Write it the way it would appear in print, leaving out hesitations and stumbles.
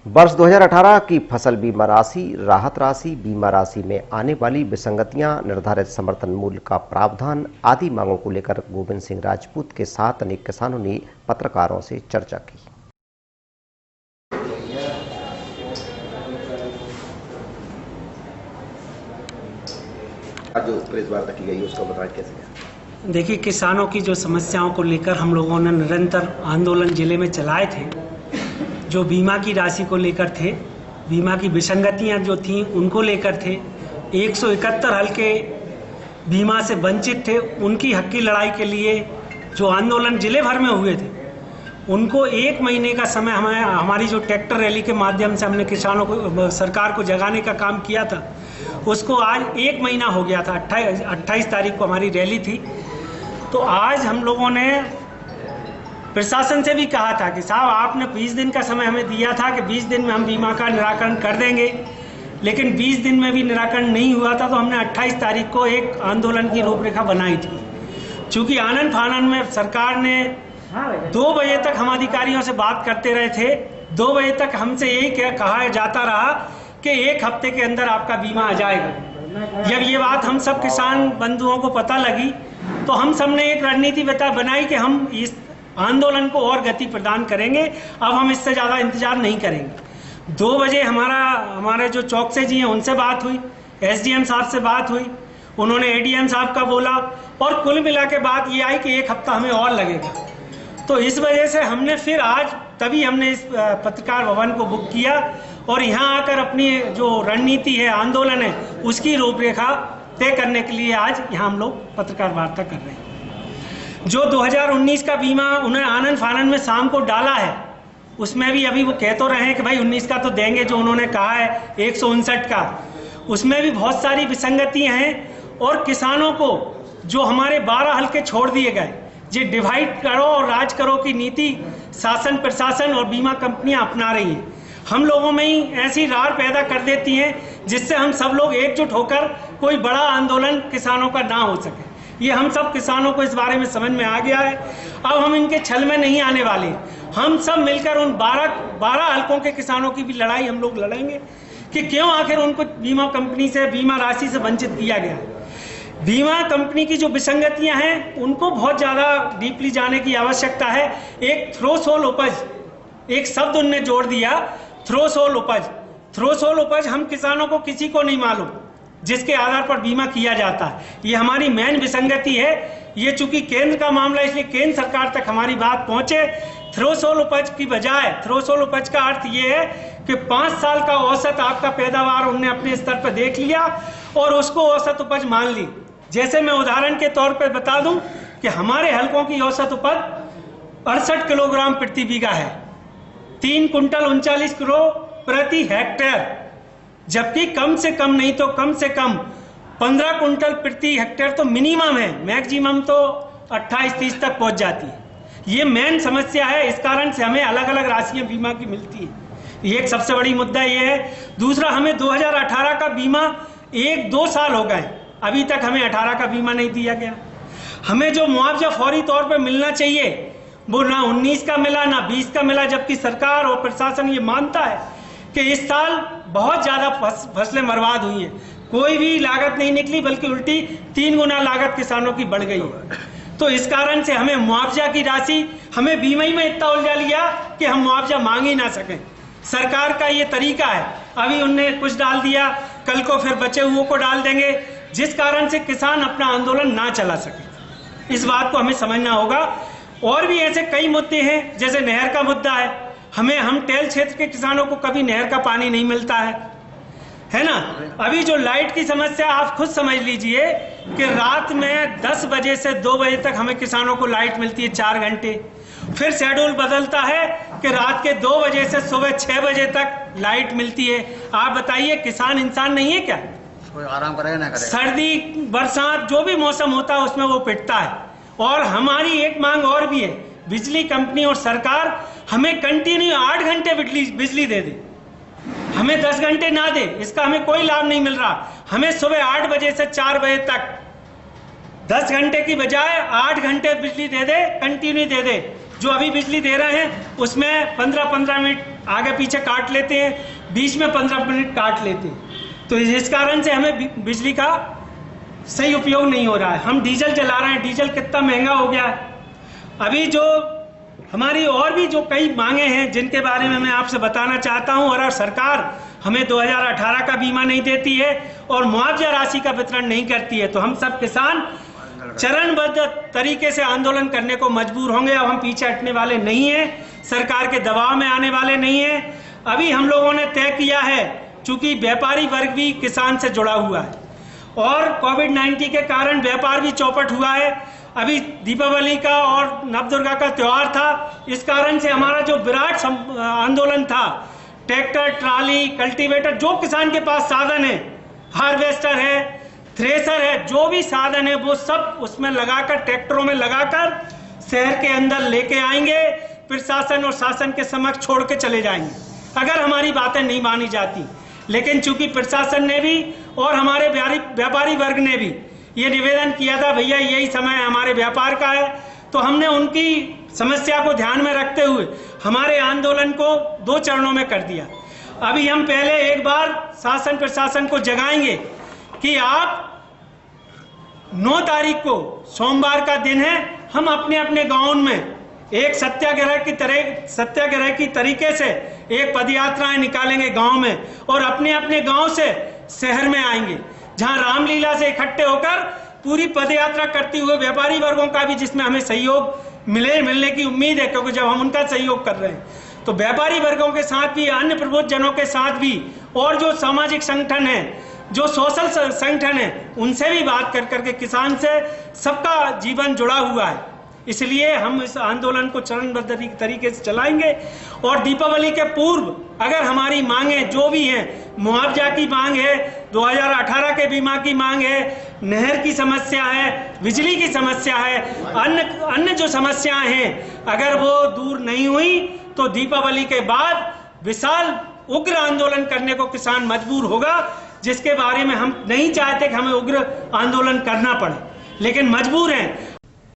वर्ष 2018 की फसल बीमा राशि, राहत राशि, बीमा राशि में आने वाली विसंगतियां, निर्धारित समर्थन मूल्य का प्रावधान आदि मांगों को लेकर गोविंद सिंह राजपूत के साथ अनेक किसानों ने पत्रकारों से चर्चा की। जो प्रेस वार्ता की गई उसका बताएं कैसे। देखिए, किसानों की जो समस्याओं को लेकर हम लोगों ने निरंतर आंदोलन जिले में चलाए थे। जो बीमा की राशि को लेकर थे, बीमा की विसंगतियां जो थीं उनको लेकर थे, 171 हल्के बीमा से वंचित थे, उनकी हक की लड़ाई के लिए जो आंदोलन जिले भर में हुए थे, उनको 1 महीने का समय हमारी जो ट्रैक्टर रैली के माध्यम से हमने किसानों को, सरकार को जगाने का काम किया था, उसको आज 1 महीना हो गया था। 28 तारीख को हमारी रैली थी। तो आज हम लोगों ने प्रशासन से भी कहा था कि साहब, आपने 20 दिन का समय हमें दिया था कि 20 दिन में हम बीमा का निराकरण कर देंगे, लेकिन 20 दिन में भी निराकरण नहीं हुआ था। तो हमने 28 तारीख को एक आंदोलन की रूपरेखा बनाई थी। चूँकि आनन फानन में सरकार ने 2 बजे तक हम अधिकारियों से बात करते रहे थे। 2 बजे तक हमसे यही कहा जाता रहा कि 1 हफ्ते के अंदर आपका बीमा आ जाएगा। जब ये बात हम सब किसान बंधुओं को पता लगी तो हम सब ने एक रणनीति बनाई कि हम इस आंदोलन को और गति प्रदान करेंगे। अब हम इससे ज़्यादा इंतजार नहीं करेंगे। 2 बजे हमारे जो चौकसे जी हैं उनसे बात हुई, एसडीएम साहब से बात हुई, उन्होंने एडीएम साहब का बोला, और कुल मिला के बात ये आई कि 1 हफ्ता हमें और लगेगा। तो इस वजह से हमने फिर आज तभी हमने इस पत्रकार भवन को बुक किया और यहाँ आकर अपनी जो रणनीति है, आंदोलन है, उसकी रूपरेखा तय करने के लिए आज यहाँ हम लोग पत्रकार वार्ता कर रहे हैं। जो 2019 का बीमा उन्होंने आनन फानन में शाम को डाला है, उसमें भी अभी वो कह तो रहे हैं कि भाई 19 का तो देंगे, जो उन्होंने कहा है 159 का, उसमें भी बहुत सारी विसंगतियाँ हैं। और किसानों को जो हमारे 12 हल्के छोड़ दिए गए, ये डिवाइड करो और राज करो की नीति शासन, प्रशासन और बीमा कंपनियां अपना रही हैं। हम लोगों में ही ऐसी रार पैदा कर देती हैं जिससे हम सब लोग एकजुट होकर कोई बड़ा आंदोलन किसानों का ना हो सके। ये हम सब किसानों को इस बारे में समझ में आ गया है। अब हम इनके छल में नहीं आने वाले। हम सब मिलकर उन 12 हल्कों के किसानों की भी लड़ाई हम लोग लड़ेंगे कि क्यों आखिर उनको बीमा कंपनी से, बीमा राशि से वंचित किया गया। बीमा कंपनी की जो विसंगतियां हैं उनको बहुत ज़्यादा डीपली जाने की आवश्यकता है। एक थ्रोशोल्ड उपज, एक शब्द उनने जोड़ दिया, थ्रोशोल्ड उपज। थ्रोशोल्ड उपज हम किसानों को किसी को नहीं मालूम जिसके आधार पर बीमा किया जाता है। ये हमारी मेन विसंगति है। ये चूंकि केंद्र का मामला, इसलिए केंद्र सरकार तक हमारी बात पहुंचे। थ्रोशोल्ड उपज की बजाय, थ्रोशोल्ड उपज का अर्थ ये है कि 5 साल का औसत आपका पैदावार उन्होंने अपने स्तर पर देख लिया और उसको औसत उपज मान ली। जैसे मैं उदाहरण के तौर पर बता दूं कि हमारे हल्कों की औसत उपज 68 किलोग्राम प्रति बीघा है, 3 कुंटल 39 किलो प्रति हेक्टेयर, जबकि कम से कम नहीं तो कम से कम 15 कुंटल प्रति हेक्टेयर तो मिनिमम है, मैक्सिमम तो 28-30 तक पहुंच जाती है। ये मेन समस्या है। इस कारण से हमें अलग अलग राशियां बीमा की मिलती है। ये एक सबसे बड़ी मुद्दा ये है। दूसरा, हमें 2018 का बीमा 1-2 साल हो गए, अभी तक हमें 18 का बीमा नहीं दिया गया। हमें जो मुआवजा फौरी तौर पर मिलना चाहिए वो ना 19 का मिला, ना 20 का मिला, जबकि सरकार और प्रशासन ये मानता है कि इस साल बहुत ज़्यादा फसलें बर्बाद हुई हैं। कोई भी लागत नहीं निकली, बल्कि उल्टी 3 गुना लागत किसानों की बढ़ गई है। तो इस कारण से हमें मुआवजा की राशि, हमें बीमा ही में इतना उलझा लिया कि हम मुआवजा मांग ही ना सकें। सरकार का ये तरीका है। अभी उनने कुछ डाल दिया, कल को फिर बचे हुए को डाल देंगे, जिस कारण से किसान अपना आंदोलन ना चला सके। इस बात को हमें समझना होगा। और भी ऐसे कई मुद्दे हैं, जैसे नहर का मुद्दा है। हम टेल क्षेत्र के किसानों को कभी नहर का पानी नहीं मिलता है ना। अभी जो लाइट की समस्या, आप खुद समझ लीजिए कि रात में 10 बजे से 2 बजे तक हमें किसानों को लाइट मिलती है 4 घंटे। फिर शेड्यूल बदलता है कि रात के 2 बजे से सुबह 6 बजे तक लाइट मिलती है। आप बताइए, किसान इंसान नहीं है क्या? कोई आराम करेगा ना करेगा? सर्दी, बरसात, जो भी मौसम होता है उसमें वो पिटता है। और हमारी एक मांग और भी है, बिजली कंपनी और सरकार हमें कंटिन्यू 8 घंटे बिजली दे दे, हमें 10 घंटे ना दे। इसका हमें कोई लाभ नहीं मिल रहा। हमें सुबह 8 बजे से 4 बजे तक 10 घंटे की बजाय 8 घंटे बिजली दे दे, कंटिन्यू दे दे। जो अभी बिजली दे रहे हैं उसमें 15-15 मिनट आगे पीछे काट लेते हैं, बीच में 15 मिनट काट लेते हैं। तो इस कारण से हमें बिजली का सही उपयोग नहीं हो रहा है। हम डीजल जला रहे हैं, डीजल कितना महंगा हो गया है। अभी जो हमारी और भी जो कई मांगे हैं जिनके बारे में मैं आपसे बताना चाहता हूं, और सरकार हमें 2018 का बीमा नहीं देती है और मुआवजा राशि का वितरण नहीं करती है, तो हम सब किसान चरणबद्ध तरीके से आंदोलन करने को मजबूर होंगे। अब हम पीछे हटने वाले नहीं हैं, सरकार के दबाव में आने वाले नहीं हैं। अभी हम लोगों ने तय किया है, चूंकि व्यापारी वर्ग भी किसान से जुड़ा हुआ है और कोविड-19 के कारण व्यापार भी चौपट हुआ है। अभी दीपावली का और नवदुर्गा का त्योहार था, इस कारण से हमारा जो विराट आंदोलन था, ट्रैक्टर, ट्राली, कल्टीवेटर, जो किसान के पास साधन है, हार्वेस्टर है, थ्रेसर है, जो भी साधन है वो सब उसमें लगाकर, ट्रैक्टरों में लगाकर शहर के अंदर लेके आएंगे, प्रशासन और शासन के समक्ष छोड़ के चले जाएंगे अगर हमारी बातें नहीं मानी जाती। लेकिन चूंकि प्रशासन ने भी और हमारे व्यापारी वर्ग ने भी ये निवेदन किया था, भैया यही समय हमारे व्यापार का है, तो हमने उनकी समस्या को ध्यान में रखते हुए हमारे आंदोलन को 2 चरणों में कर दिया। अभी हम पहले एक बार शासन प्रशासन को जगाएंगे कि आप 9 तारीख को सोमवार का दिन है, हम अपने अपने गाँव में एक सत्याग्रह की तरीके से एक पदयात्राएं निकालेंगे गांव में, और अपने अपने गांव से शहर में आएंगे, जहां रामलीला से इकट्ठे होकर पूरी पदयात्रा करते हुए व्यापारी वर्गों का भी, जिसमें हमें सहयोग मिलने की उम्मीद है, क्योंकि जब हम उनका सहयोग कर रहे हैं तो व्यापारी वर्गों के साथ भी, अन्य प्रबुद्ध जनों के साथ भी, और जो सामाजिक संगठन है, जो सोशल संगठन है, उनसे भी बात कर करके किसान से सबका जीवन जुड़ा हुआ है। इसलिए हम इस आंदोलन को चरणबद्ध तरीके से चलाएंगे। और दीपावली के पूर्व अगर हमारी मांगे जो भी हैं, मुआवजा की मांग है, 2018 के बीमा की मांग है, नहर की समस्या है, बिजली की समस्या है, अन्य जो समस्याएं हैं, अगर वो दूर नहीं हुई तो दीपावली के बाद विशाल उग्र आंदोलन करने को किसान मजबूर होगा, जिसके बारे में हम नहीं चाहते कि हमें उग्र आंदोलन करना पड़े, लेकिन मजबूर हैं।